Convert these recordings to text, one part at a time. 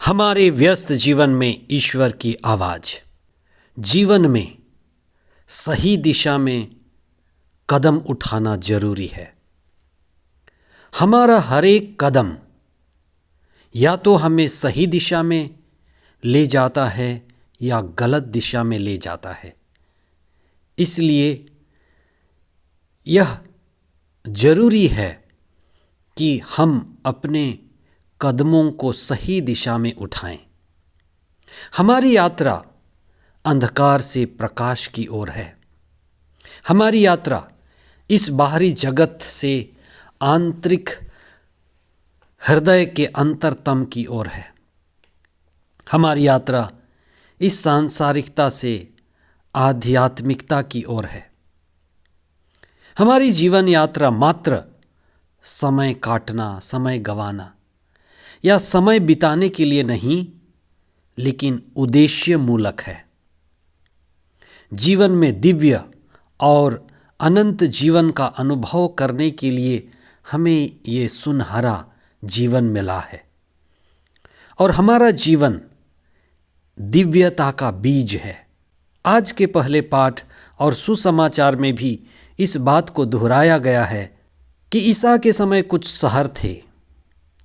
हमारे व्यस्त जीवन में ईश्वर की आवाज़, जीवन में सही दिशा में कदम उठाना जरूरी है। हमारा हर एक कदम या तो हमें सही दिशा में ले जाता है या गलत दिशा में ले जाता है। इसलिए यह जरूरी है कि हम अपने कदमों को सही दिशा में उठाएं। हमारी यात्रा अंधकार से प्रकाश की ओर है। हमारी यात्रा इस बाहरी जगत से आंतरिक हृदय के अंतरतम की ओर है। हमारी यात्रा इस सांसारिकता से आध्यात्मिकता की ओर है। हमारी जीवन यात्रा मात्र समय काटना, समय गंवाना या समय बिताने के लिए नहीं, लेकिन उद्देश्य मूलक है। जीवन में दिव्य और अनंत जीवन का अनुभव करने के लिए हमें ये सुनहरा जीवन मिला है और हमारा जीवन दिव्यता का बीज है। आज के पहले पाठ और सुसमाचार में भी इस बात को दोहराया गया है कि ईसा के समय कुछ शहर थे,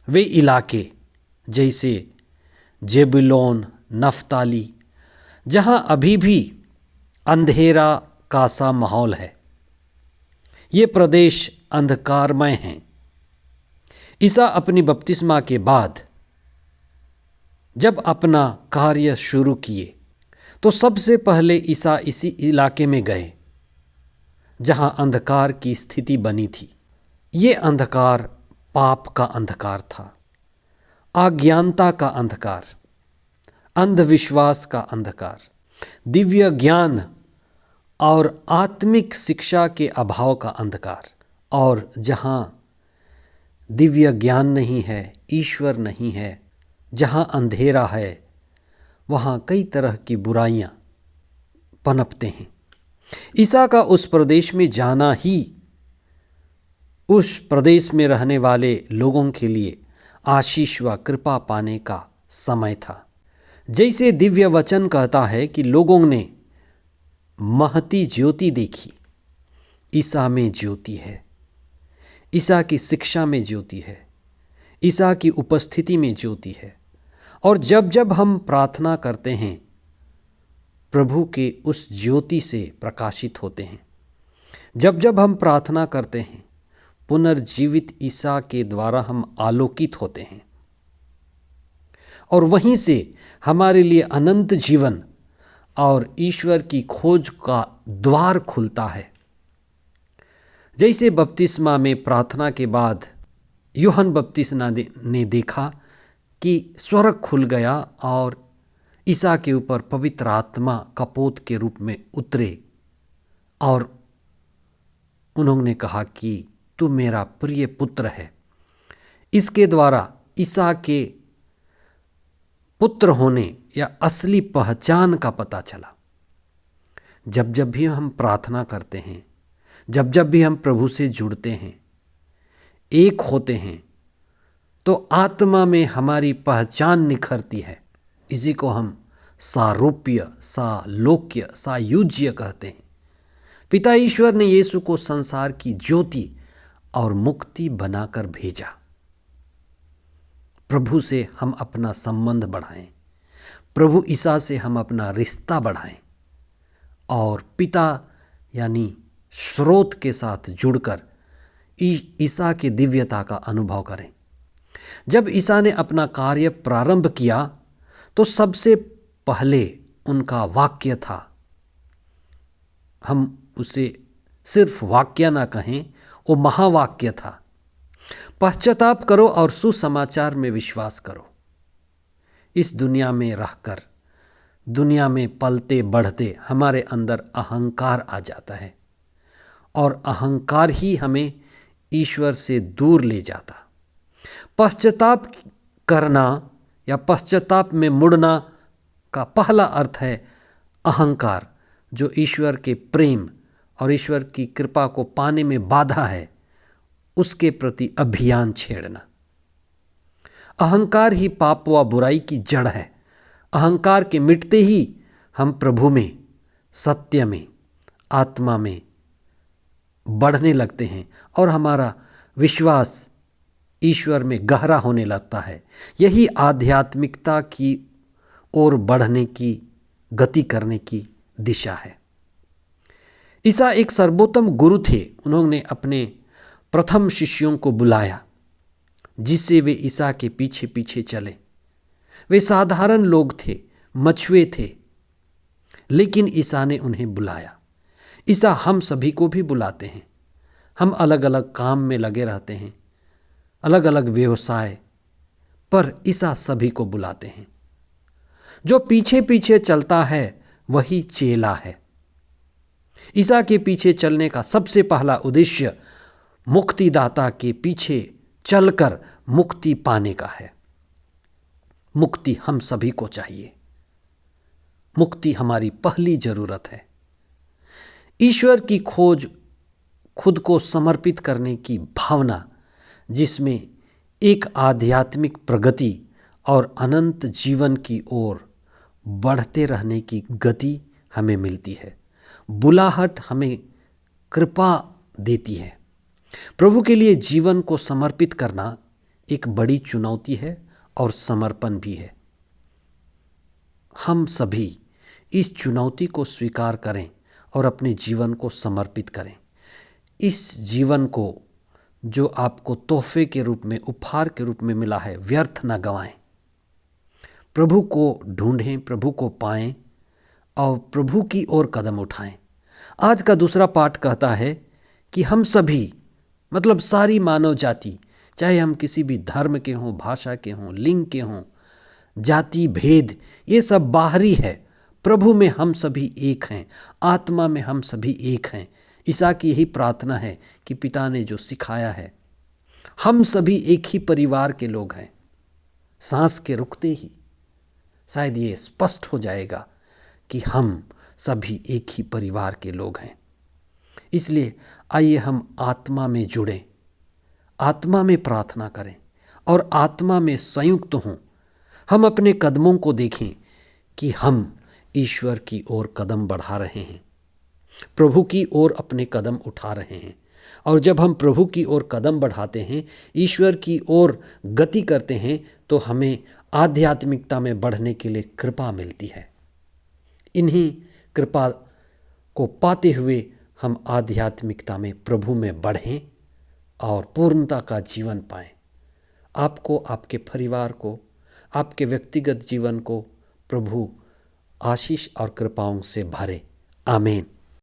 वे इलाके जैसे जेबुलून, नफ्ताली, जहां अभी भी अंधेरा का सा माहौल है। ये प्रदेश अंधकारमय हैं। ईसा अपनी बपतिस्मा के बाद जब अपना कार्य शुरू किए तो सबसे पहले ईसा इसी इलाके में गए जहां अंधकार की स्थिति बनी थी। ये अंधकार पाप का अंधकार था, अज्ञानता का अंधकार, अंधविश्वास का अंधकार, दिव्य ज्ञान और आत्मिक शिक्षा के अभाव का अंधकार। और जहाँ दिव्य ज्ञान नहीं है, ईश्वर नहीं है, जहाँ अंधेरा है, वहाँ कई तरह की बुराइयाँ पनपते हैं। ईसा का उस प्रदेश में जाना ही उस प्रदेश में रहने वाले लोगों के लिए आशीष व कृपा पाने का समय था। जैसे दिव्य वचन कहता है कि लोगों ने महती ज्योति देखी। ईसा में ज्योति है, ईसा की शिक्षा में ज्योति है, ईसा की उपस्थिति में ज्योति है। और जब जब हम प्रार्थना करते हैं, प्रभु के उस ज्योति से प्रकाशित होते हैं। जब जब हम प्रार्थना करते हैं, पुनर्जीवित ईसा के द्वारा हम आलोकित होते हैं और वहीं से हमारे लिए अनंत जीवन और ईश्वर की खोज का द्वार खुलता है। जैसे बपतिस्मा में प्रार्थना के बाद यूहन्ना बपतिस्मा ने देखा कि स्वर्ग खुल गया और ईसा के ऊपर पवित्र आत्मा कपोत के रूप में उतरे और उन्होंने कहा कि तू मेरा प्रिय पुत्र है। इसके द्वारा ईसा के पुत्र होने या असली पहचान का पता चला। जब जब भी हम प्रार्थना करते हैं, जब जब भी हम प्रभु से जुड़ते हैं, एक होते हैं, तो आत्मा में हमारी पहचान निखरती है। इसी को हम सारूप्य, सालोक्य, सायुज्य कहते हैं। पिता ईश्वर ने यीशु को संसार की ज्योति और मुक्ति बनाकर भेजा। प्रभु से हम अपना संबंध बढ़ाएं, प्रभु ईसा से हम अपना रिश्ता बढ़ाएं और पिता यानी स्रोत के साथ जुड़कर ईसा की दिव्यता का अनुभव करें। जब ईसा ने अपना कार्य प्रारंभ किया तो सबसे पहले उनका वाक्य था, हम उसे सिर्फ वाक्य ना कहें, वो महावाक्य था, पश्चाताप करो और सुसमाचार में विश्वास करो। इस दुनिया में रहकर, दुनिया में पलते बढ़ते हमारे अंदर अहंकार आ जाता है और अहंकार ही हमें ईश्वर से दूर ले जाता। पश्चाताप करना या पश्चाताप में मुड़ना का पहला अर्थ है अहंकार, जो ईश्वर के प्रेम और ईश्वर की कृपा को पाने में बाधा है, उसके प्रति अभियान छेड़ना। अहंकार ही पाप व बुराई की जड़ है। अहंकार के मिटते ही हम प्रभु में, सत्य में, आत्मा में बढ़ने लगते हैं और हमारा विश्वास ईश्वर में गहरा होने लगता है। यही आध्यात्मिकता की ओर बढ़ने की, गति करने की दिशा है। ईसा एक सर्वोत्तम गुरु थे। उन्होंने अपने प्रथम शिष्यों को बुलाया जिससे वे ईसा के पीछे पीछे चले। वे साधारण लोग थे, मछुए थे, लेकिन ईसा ने उन्हें बुलाया। ईसा हम सभी को भी बुलाते हैं। हम अलग अलग काम में लगे रहते हैं, अलग अलग व्यवसाय, पर ईसा सभी को बुलाते हैं। जो पीछे पीछे चलता है वही चेला है। ईसा के पीछे चलने का सबसे पहला उद्देश्य मुक्तिदाता के पीछे चलकर मुक्ति पाने का है। मुक्ति हम सभी को चाहिए। मुक्ति हमारी पहली जरूरत है। ईश्वर की खोज, खुद को समर्पित करने की भावना, जिसमें एक आध्यात्मिक प्रगति और अनंत जीवन की ओर बढ़ते रहने की गति हमें मिलती है। बुलाहट हमें कृपा देती है। प्रभु के लिए जीवन को समर्पित करना एक बड़ी चुनौती है और समर्पण भी है। हम सभी इस चुनौती को स्वीकार करें और अपने जीवन को समर्पित करें। इस जीवन को जो आपको तोहफे के रूप में, उपहार के रूप में मिला है, व्यर्थ न गंवाएं। प्रभु को ढूंढें, प्रभु को पाएं और प्रभु की ओर कदम उठाएं। आज का दूसरा पाठ कहता है कि हम सभी, मतलब सारी मानव जाति, चाहे हम किसी भी धर्म के हों, भाषा के हों, लिंग के हों, जाति भेद ये सब बाहरी है। प्रभु में हम सभी एक हैं, आत्मा में हम सभी एक हैं। ईसा की यही प्रार्थना है कि पिता ने जो सिखाया है, हम सभी एक ही परिवार के लोग हैं। सांस के रुकते ही शायद ये स्पष्ट हो जाएगा कि हम सभी एक ही परिवार के लोग हैं। इसलिए आइए हम आत्मा में जुड़ें, आत्मा में प्रार्थना करें और आत्मा में संयुक्त हों। हम अपने कदमों को देखें कि हम ईश्वर की ओर कदम बढ़ा रहे हैं, प्रभु की ओर अपने कदम उठा रहे हैं। और जब हम प्रभु की ओर कदम बढ़ाते हैं, ईश्वर की ओर गति करते हैं, तो हमें आध्यात्मिकता में बढ़ने के लिए कृपा मिलती है। इन्हीं कृपा को पाते हुए हम आध्यात्मिकता में, प्रभु में बढ़ें और पूर्णता का जीवन पाएं। आपको, आपके परिवार को, आपके व्यक्तिगत जीवन को प्रभु आशीष और कृपाओं से भरे। आमीन।